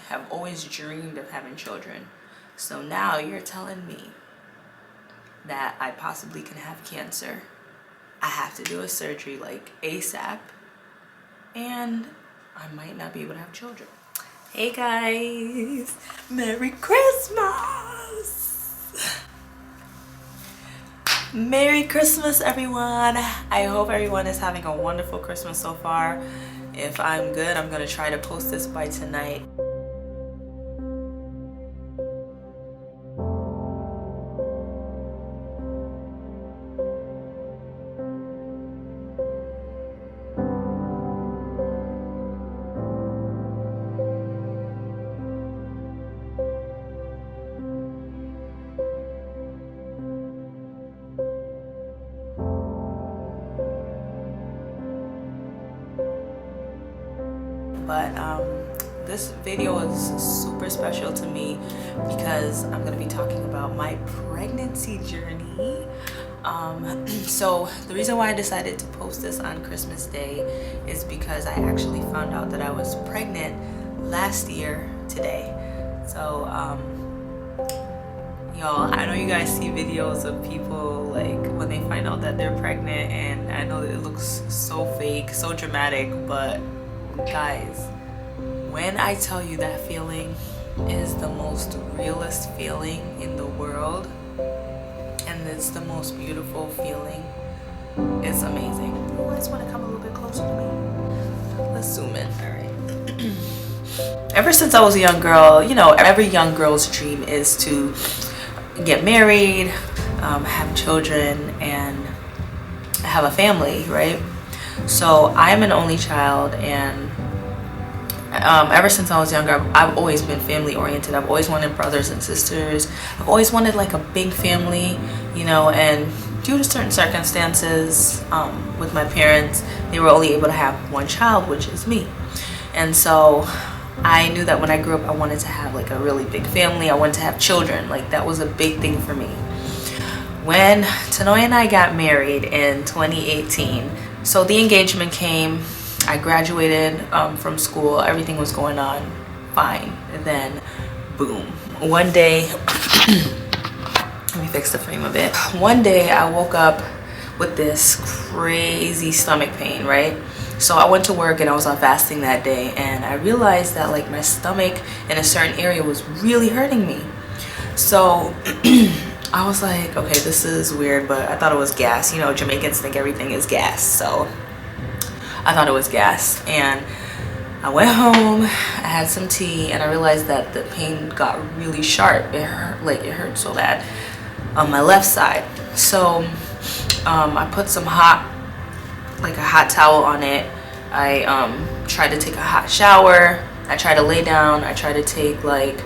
have always dreamed of having children. So now you're telling me that I possibly can have cancer. I have to do a surgery like ASAP, and I might not be able to have children. Hey guys, Merry Christmas! Merry Christmas, everyone. I hope everyone is having a wonderful Christmas so far. If I'm good, I'm gonna try to post this by tonight. But this video is super special to me because I'm gonna be talking about my pregnancy journey. So the reason why I decided to post this on Christmas Day is because I actually found out that I was pregnant last year today. So y'all, I know you guys see videos of people like when they find out that they're pregnant, and I know that it looks so fake, so dramatic, but guys, when I tell you that feeling is the most realest feeling in the world, and it's the most beautiful feeling, it's amazing. You guys want to come a little bit closer to me? Let's zoom in. All right. Ever since I was a young girl, you know, every young girl's dream is to get married, have children, and have a family, right? So I'm an only child, and ever since I was younger, I've always been family oriented. I've always wanted brothers and sisters. I've always wanted like a big family, you know, and due to certain circumstances with my parents, they were only able to have one child, which is me. And so I knew that when I grew up, I wanted to have like a really big family. I wanted to have children. Like that was a big thing for me. When Tanoy and I got married in 2018, so the engagement came, I graduated from school, everything was going on fine. And then, boom. One day, let me fix the frame a bit. One day I woke up with this crazy stomach pain, right? So I went to work and I was on fasting that day, and I realized that like my stomach in a certain area was really hurting me. So I was like, okay, this is weird, but I thought it was gas. You know, Jamaicans think everything is gas, so I thought it was gas. And I went home, I had some tea, and I realized that the pain got really sharp. It hurt, like it hurt so bad on my left side. So I put some hot towel on it. I tried to take a hot shower. I tried to lay down. I tried to take like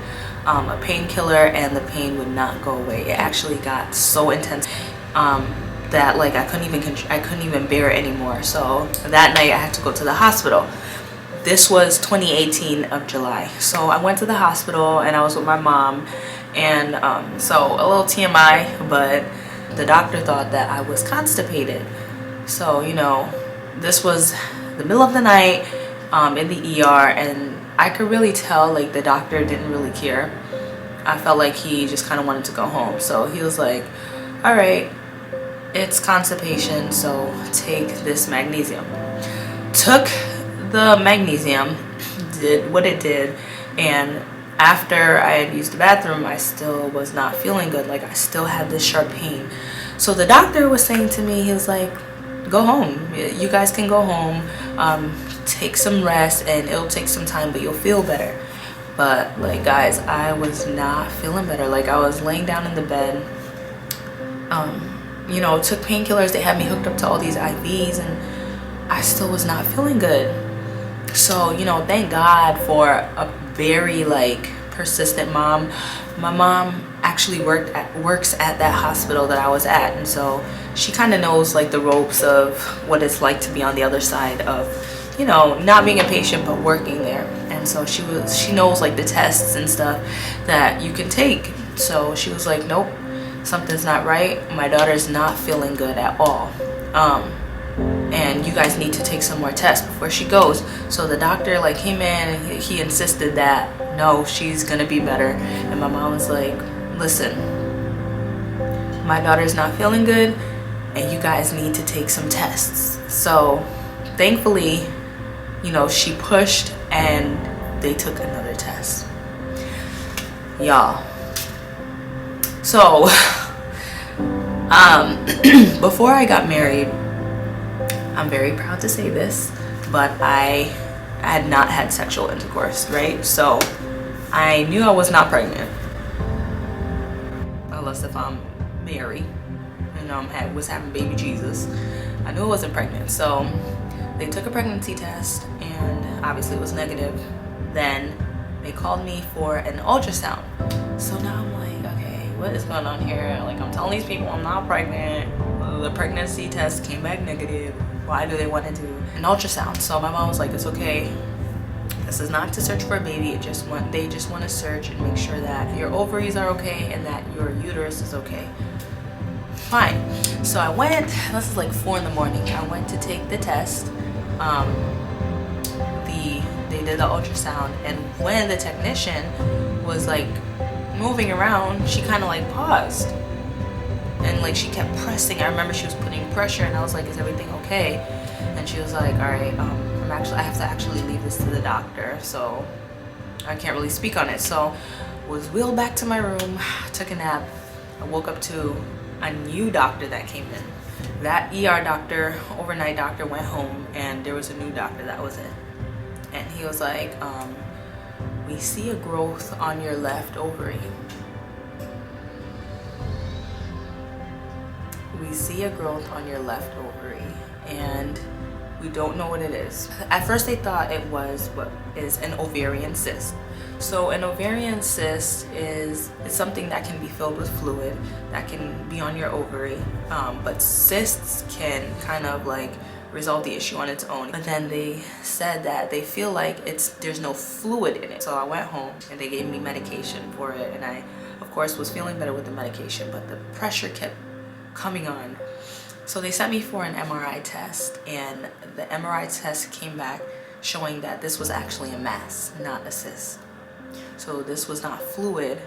a painkiller, and the pain would not go away. It actually got so intense that like I couldn't even bear it anymore. So that night I had to go to the hospital. This was 2018 of July. So I went to the hospital and I was with my mom, and so a little TMI, but the doctor thought that I was constipated. So, you know, this was the middle of the night in the ER, and I could really tell like the doctor didn't really care. I felt like he just kind of wanted to go home. So he was like, all right, it's constipation, so take this magnesium. Took the magnesium, did what it did, and after I had used the bathroom, I still was not feeling good. Like I still had this sharp pain. So the doctor was saying to me, he was like, go home. You guys can go home, take some rest, and it'll take some time, but you'll feel better. But like guys, I was not feeling better. Like I was laying down in the bed, you know, took painkillers. They had me hooked up to all these IVs, and I still was not feeling good. So, you know, thank God for a very like persistent mom. My mom actually works at that hospital that I was at, and so she kind of knows like the ropes of what it's like to be on the other side of, you know, not being a patient but working there. And so she knows like the tests and stuff that you can take. So she was like, nope, something's not right. My daughter's not feeling good at all, and you guys need to take some more tests before she goes. So the doctor like came in and he insisted that no, she's gonna be better. And my mom was like, listen, my daughter's not feeling good and you guys need to take some tests. So thankfully, you know, she pushed and they took another test. Y'all. So before I got married, I'm very proud to say this, but I had not had sexual intercourse, right? So I knew I was not pregnant, unless if I'm Mary and was having baby Jesus. I knew I wasn't pregnant. So they took a pregnancy test and obviously it was negative. Then they called me for an ultrasound. So now I'm like, okay, what is going on here? Like, I'm telling these people I'm not pregnant. The pregnancy test came back negative. Why do they want to do an ultrasound? So my mom was like, it's okay. This is not to search for a baby. They just want to search and make sure that your ovaries are okay and that your uterus is okay. Fine. So I went, this is like 4 in the morning. I went to take the test. They did the ultrasound, and when the technician was like moving around, she kind of like paused. And like she kept pressing. I remember she was putting pressure and I was like, is everything okay? And she was like, all right, I have to actually leave this to the doctor, so I can't really speak on it. So was wheeled back to my room, took a nap. I woke up to a new doctor that came in. That ER doctor, overnight doctor, went home and there was a new doctor that was in. And he was like, we see a growth on your left ovary. We see a growth on your left ovary and we don't know what it is. At first they thought it was what is an ovarian cyst. So an ovarian cyst is something that can be filled with fluid that can be on your ovary, but cysts can kind of like resolve the issue on its own. But then they said that they feel like there's no fluid in it. So I went home and they gave me medication for it, and I of course was feeling better with the medication, but the pressure kept coming on. So they sent me for an MRI test, and the MRI test came back showing that this was actually a mass, not a cyst. So this was not fluid,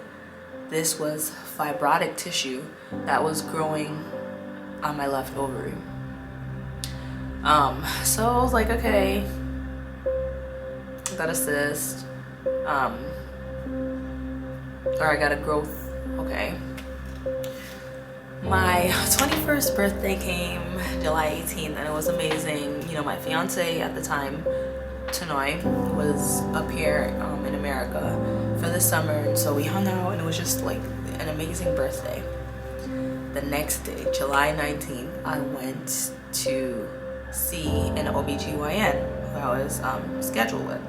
this was fibrotic tissue that was growing on my left ovary. So I was like, okay, I got a cyst, or I got a growth, okay. My 21st birthday came July 18th and it was amazing. You know, my fiance at the time, Tanoy, was up here in America for the summer, and so we hung out and it was just like an amazing birthday. The next day, July 19th, I went to see an OBGYN who I was scheduled with.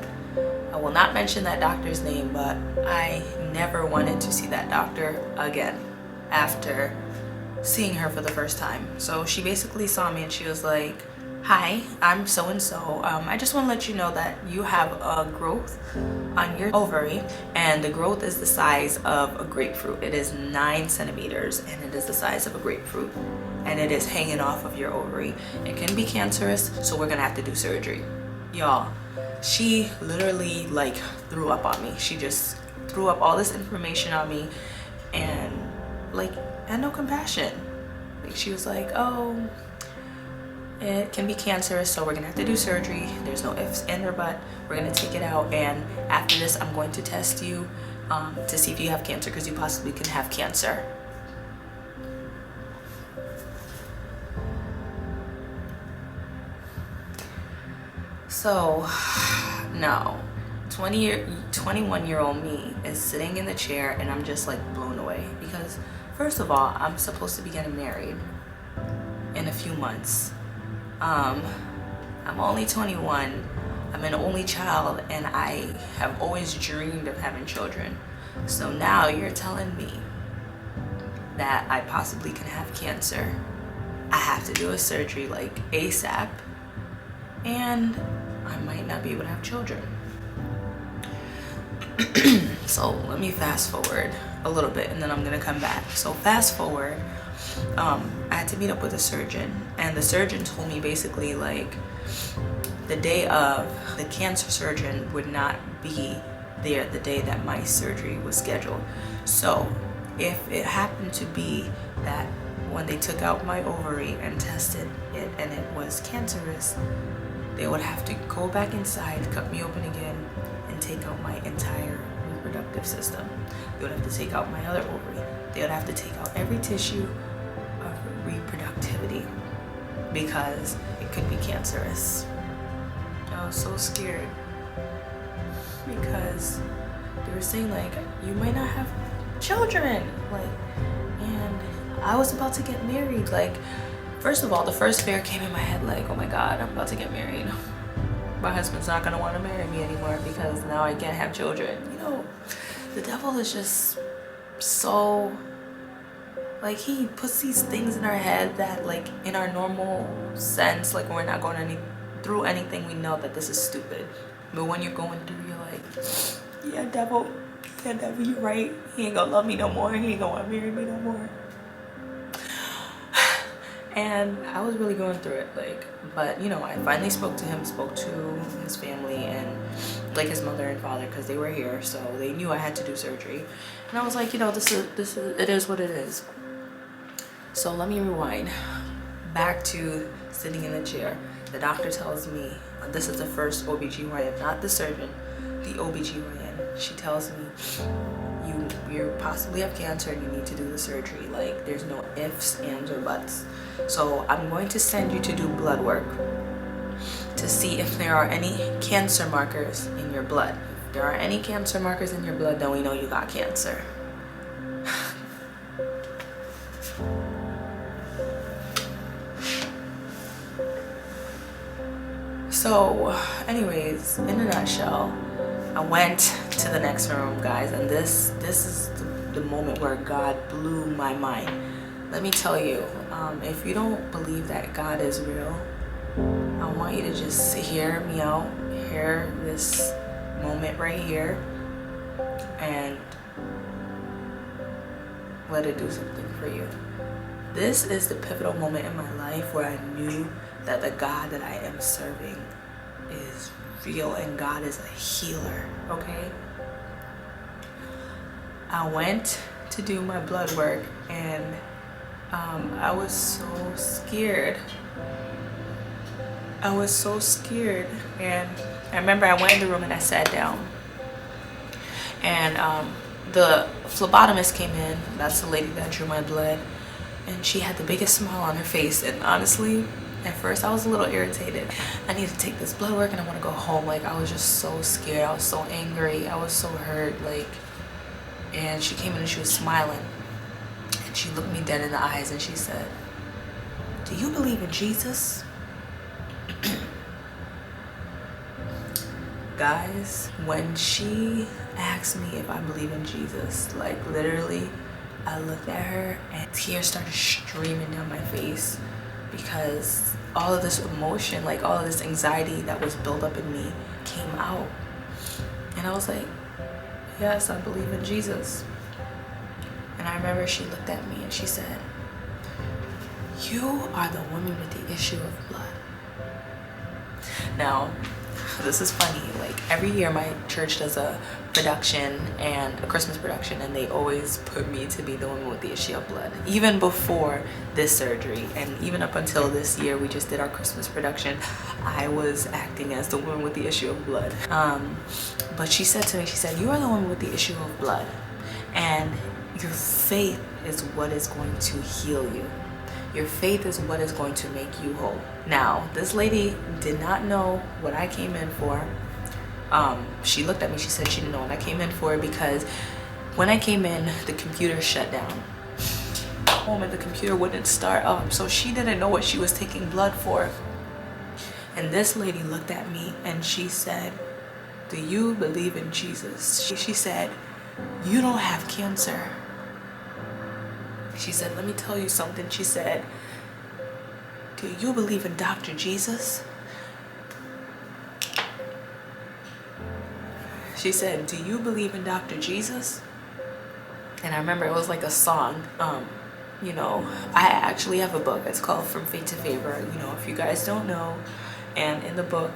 I will not mention that doctor's name, but I never wanted to see that doctor again after seeing her for the first time. So she basically saw me and she was like, hi, I'm so and so. I just want to let you know that you have a growth on your ovary, and the growth is the size of a grapefruit. It is 9 centimeters and it is the size of a grapefruit, and it is hanging off of your ovary. It can be cancerous, so we're gonna have to do surgery. Y'all, she literally like threw up on me. She just threw up all this information on me and like had no compassion. Like she was like, oh, it can be cancerous, so we're gonna have to do surgery. There's no ifs, and or but. We're gonna take it out, and after this I'm going to test you to see if you have cancer, because you possibly can have cancer. So no, 21-year-old me is sitting in the chair and I'm just like blown away, because first of all, I'm supposed to be getting married in a few months. I'm only 21, I'm an only child, and I have always dreamed of having children. So now you're telling me that I possibly can have cancer. I have to do a surgery like ASAP, and I might not be able to have children. So let me fast forward a little bit and then I'm gonna come back. So fast forward, I had to meet up with a surgeon, and the surgeon told me basically like the day of, the cancer surgeon would not be there the day that my surgery was scheduled. So if it happened to be that when they took out my ovary and tested it and it was cancerous, they would have to go back inside, cut me open again, and take out my entire reproductive system. They would have to take out my other ovary. They would have to take out every tissue of reproductivity because it could be cancerous. I was so scared because they were saying like, you might not have children, like, and I was about to get married. Like, first of all, the first fear came in my head like, oh my god, I'm about to get married. My husband's not gonna want to marry me anymore because now I can't have children. You know, the devil is just so, like, he puts these things in our head that, like, in our normal sense, like, when we're not going through anything, we know that this is stupid. But when you're going through, you're like, yeah, devil, you're right. He ain't gonna love me no more. He ain't gonna want to marry me no more. And I was really going through it, like, but you know, I finally spoke to his family and like his mother and father, because they were here, so they knew I had to do surgery. And I was like, you know, it is what it is. So let me rewind back to sitting in the chair. The doctor tells me, this is the first OBGYN, not the surgeon, the OBGYN. She tells me, you possibly have cancer and you need to do the surgery. Like, there's no ifs, ands, or buts. So I'm going to send you to do blood work to see if there are any cancer markers in your blood. If there are any cancer markers in your blood, then we know you got cancer. So anyways, in a nutshell, I went to the next room, guys, and this is the moment where God blew my mind. Let me tell you, if you don't believe that God is real, I want you to just hear me out, hear this moment right here, and let it do something for you. This is the pivotal moment in my life where I knew that the God that I am serving is real and God is a healer, okay? I went to do my blood work and I was so scared. I was so scared, and I remember I went in the room and I sat down, and the phlebotomist came in. That's the lady that drew my blood, and she had the biggest smile on her face. And honestly, at first I was a little irritated. I need to take this blood work and I want to go home. Like, I was just so scared. I was so angry. I was so hurt. Like, and she came in and she was smiling, and she looked me dead in the eyes and she said, "Do you believe in Jesus?" Guys, when she asked me if I believe in Jesus, like, literally, I looked at her and tears started streaming down my face, because all of this emotion, like all of this anxiety that was built up in me came out. And I was like, yes, I believe in Jesus. And I remember she looked at me and she said, "You are the woman with the issue of blood." Now, this is funny. Like, every year my church does a production, and a Christmas production, and they always put me to be the woman with the issue of blood. Even before this surgery, and even up until this year, we just did our Christmas production, I was acting as the woman with the issue of blood. But she said to me, she said, "You are the woman with the issue of blood, and your faith is what is going to heal you. Your faith is what is going to make you whole." Now, this lady did not know what I came in for. She looked at me, she said she didn't know what I came in for, because when I came in, the computer shut down. And the computer wouldn't start up, so she didn't know what she was taking blood for. And this lady looked at me and she said, "Do you believe in Jesus?" She said, "You don't have cancer." She said, "Let me tell you something." She said, "Do you believe in Dr. Jesus?" She said, "Do you believe in Dr. Jesus?" And I remember it was like a song. You know, I actually have a book. It's called From Faith to Favor. You know, if you guys don't know, and in the book,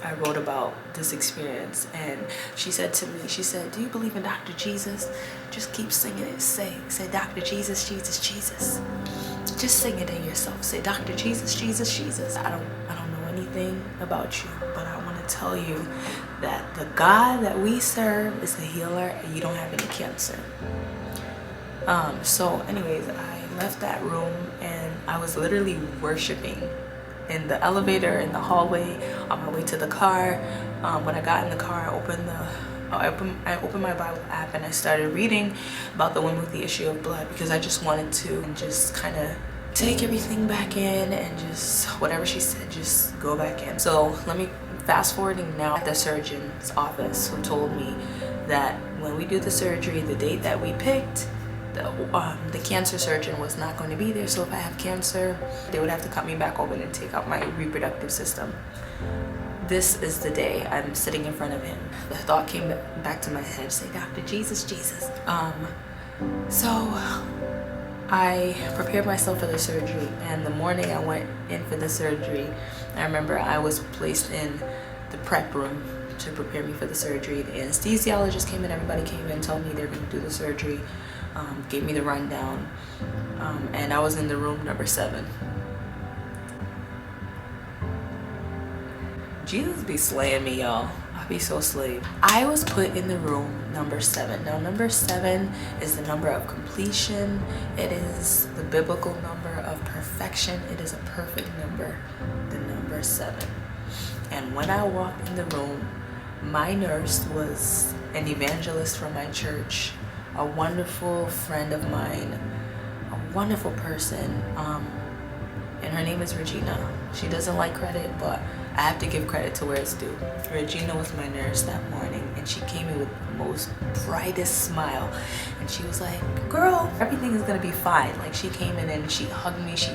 I wrote about this experience, and she said to me, she said, do you believe in Dr. Jesus? Just keep singing it. Say Dr. Jesus, Jesus, Jesus. Just sing it in yourself. Say Dr. Jesus, Jesus, Jesus. I don't know anything about you, but I want to tell you that the God that we serve is a healer, and you don't have any cancer. So anyways, I left that room, and I was literally worshiping in the elevator, in the hallway, on my way to the car. When I got in the car, I opened my Bible app, and I started reading about the woman with the issue of blood, because I just wanted to just kind of take everything back in, and just whatever she said, just go back in. So let me fast forwarding now at the surgeon's office, who told me that when we do the surgery, the date that we picked, the cancer surgeon was not going to be there. So if I have cancer, they would have to cut me back open and take out my reproductive system. This is the day I'm sitting in front of him. The thought came back to my head, say Dr. Jesus, Jesus. So I prepared myself for the surgery, and the morning I went in for the surgery, I remember I was placed in the prep room to prepare me for the surgery. The anesthesiologist came in, everybody came in, told me they were going to do the surgery, gave me the rundown, and I was in the room number 7. Jesus be slaying me, y'all. I be so slayed. I was put in the room number 7. Now, number 7 is the number of completion. It is the biblical number of perfection. It is a perfect number, the number 7. And when I walked in the room, my nurse was an evangelist from my church, a wonderful friend of mine, a wonderful person, and her name is Regina. She doesn't like credit, but I have to give credit to where it's due. Regina was my nurse that morning, and she came in with the most brightest smile, and she was like, girl, everything is gonna be fine. Like, she came in and she hugged me, she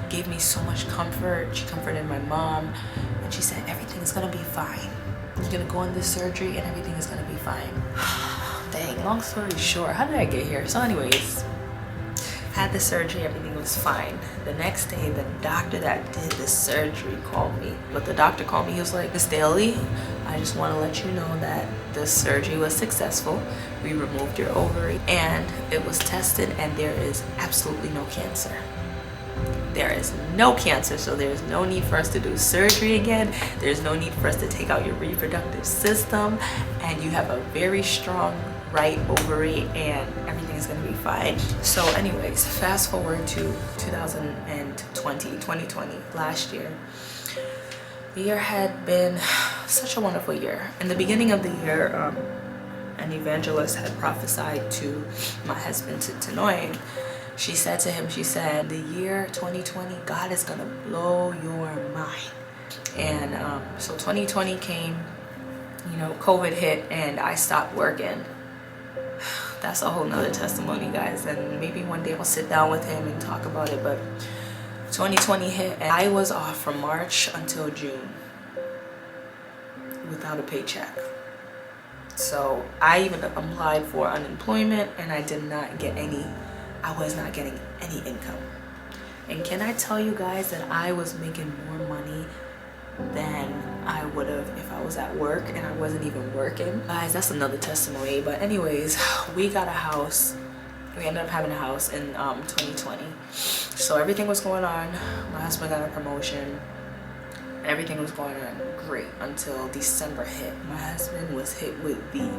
gave me so much comfort, she comforted my mom, and she said, everything is gonna be fine. You're gonna go in this surgery and everything is gonna be fine. Dang, long story short, how did I get here? So anyways, had the surgery, everything was fine. The next day, the doctor that did the surgery called me. But the doctor called me, he was like, Miss Daly, I just want to let you know that the surgery was successful. We removed your ovary, and it was tested, and there is absolutely no cancer. There is no cancer, so there's no need for us to do surgery again. There's no need for us to take out your reproductive system, and you have a very strong right ovary, and everything is going to be fine. So anyways, fast forward to 2020, last year. The year had been such a wonderful year. In the beginning of the year, an evangelist had prophesied to my husband, to Tanoy. She said to him, she said, the year 2020, God is going to blow your mind. And so 2020 came, you know, COVID hit, and I stopped working. That's a whole nother testimony, guys, and maybe one day I'll sit down with him and talk about it. But 2020 hit, and I was off from March until June without a paycheck. So I even applied for unemployment, and I did not get any. I was not getting any income. And can I tell you guys that I was making more money than I would have if I was at work and I wasn't even working. Guys, that's another testimony. But anyways, we got a house. We ended up having a house in 2020. So everything was going on. My husband got a promotion. Everything was going on great until December hit. My husband was hit with the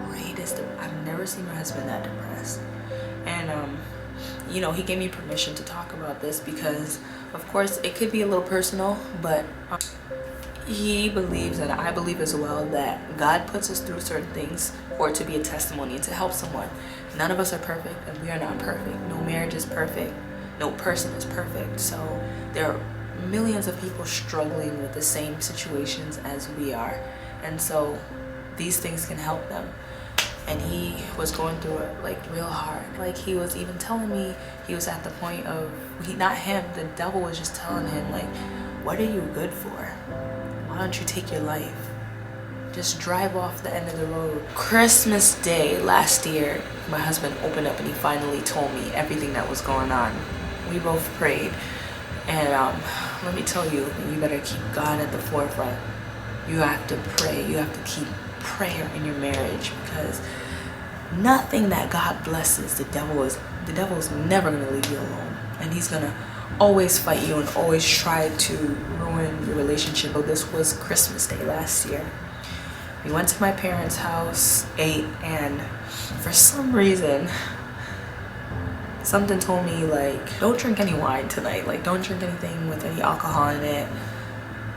greatest. I've never seen my husband that depressed. And you know, he gave me permission to talk about this because, of course, it could be a little personal, but he believes, and I believe as well, that God puts us through certain things for it to be a testimony and to help someone. None of us are perfect, and we are not perfect. No marriage is perfect. No person is perfect. So there are millions of people struggling with the same situations as we are. And so these things can help them. And he was going through it like real hard. Like, he was even telling me he was at the point of, not him, the devil was just telling him, like, what are you good for? Why don't you take your life? Just drive off the end of the road. Christmas Day last year, my husband opened up and he finally told me everything that was going on. We both prayed. And let me tell you, you better keep God at the forefront. You have to pray. You have to keep prayer in your marriage, because nothing that God blesses, the devil is never going to leave you alone, and he's going to always fight you and always try to ruin your relationship. So this was Christmas Day last year. We went to my parents' house, ate, and for some reason something told me, like, don't drink any wine tonight. Like, don't drink anything with any alcohol in it.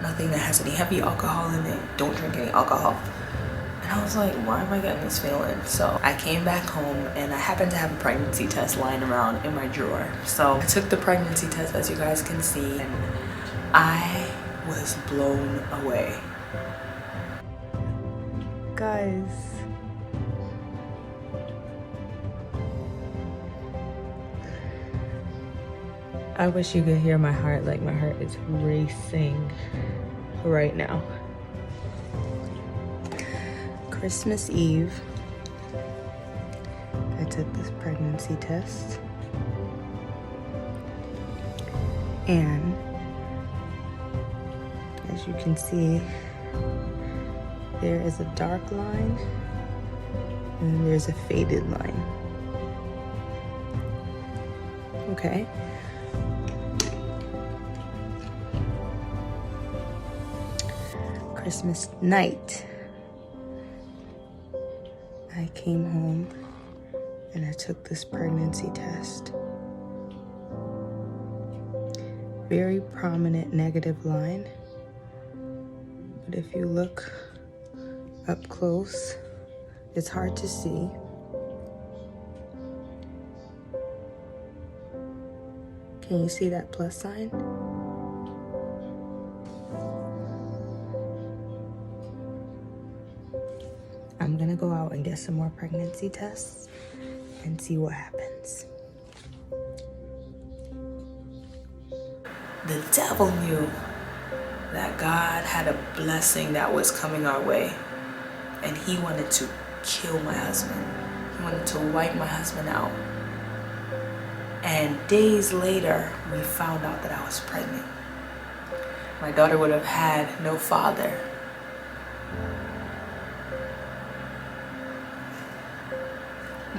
Nothing that has any heavy alcohol in it. Don't drink any alcohol. And I was like, why am I getting this feeling? So I came back home, and I happened to have a pregnancy test lying around in my drawer. So I took the pregnancy test, as you guys can see, and I was blown away. Guys, I wish you could hear my heart. Like, my heart is racing right now. Christmas Eve, I took this pregnancy test, and as you can see, there is a dark line and there's a faded line. Okay. Christmas night, I came home and I took this pregnancy test. Very prominent negative line, but if you look up close, it's hard to see. Can you see that plus sign? I'm gonna go out and get some more pregnancy tests and see what happens. The devil knew that God had a blessing that was coming our way, and he wanted to kill my husband. He wanted to wipe my husband out. And days later, we found out that I was pregnant. My daughter would have had no father.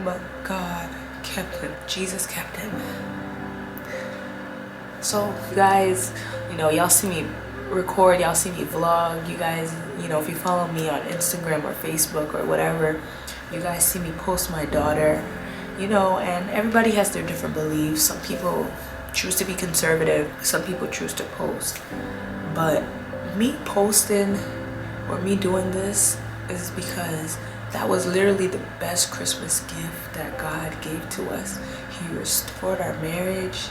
But God kept him. Jesus kept him. So, you guys, y'all see me record, y'all see me vlog. You guys, if you follow me on Instagram or Facebook or whatever, you guys see me post my daughter, and everybody has their different beliefs. Some people choose to be conservative, some people choose to post. But me posting or me doing this is because that was literally the best Christmas gift that God gave to us. He restored our marriage.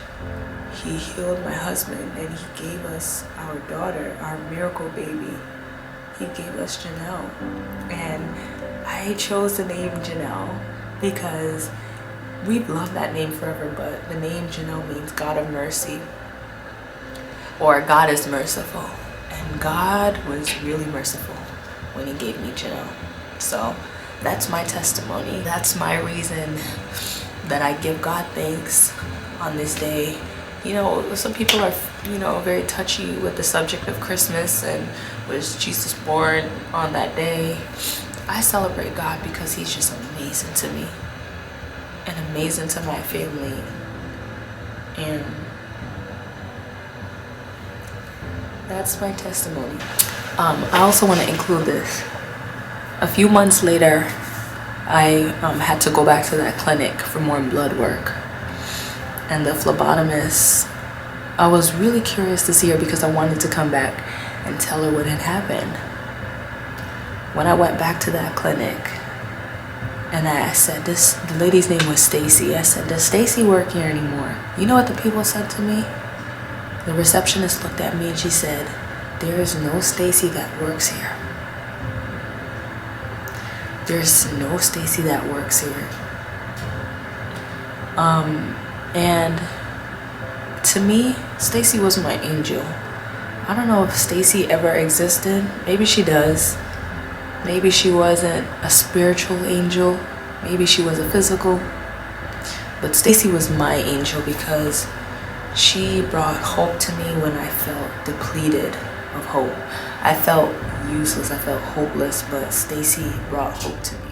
He healed my husband, and he gave us our daughter, our miracle baby. He gave us Janelle. And I chose the name Janelle because we've loved that name forever, but the name Janelle means God of mercy, or God is merciful. And God was really merciful when he gave me Janelle. So that's my testimony. That's my reason that I give God thanks on this day. Some people are, very touchy with the subject of Christmas and was Jesus born on that day. I celebrate God because he's just amazing to me and amazing to my family. And that's my testimony. I also want to include this. A few months later, I had to go back to that clinic for more blood work. And the phlebotomist, I was really curious to see her because I wanted to come back and tell her what had happened. When I went back to that clinic, and I said, the lady's name was Stacy. I said, does Stacy work here anymore? You know what the people said to me? The receptionist looked at me and she said, there is no Stacy that works here. There's no Stacy that works here. And to me, Stacy was my angel. I don't know if Stacy ever existed. Maybe she does. Maybe she wasn't a spiritual angel. Maybe she was a physical. But Stacy was my angel because she brought hope to me when I felt depleted of hope. I felt useless. I felt hopeless, but Stacy brought hope to me.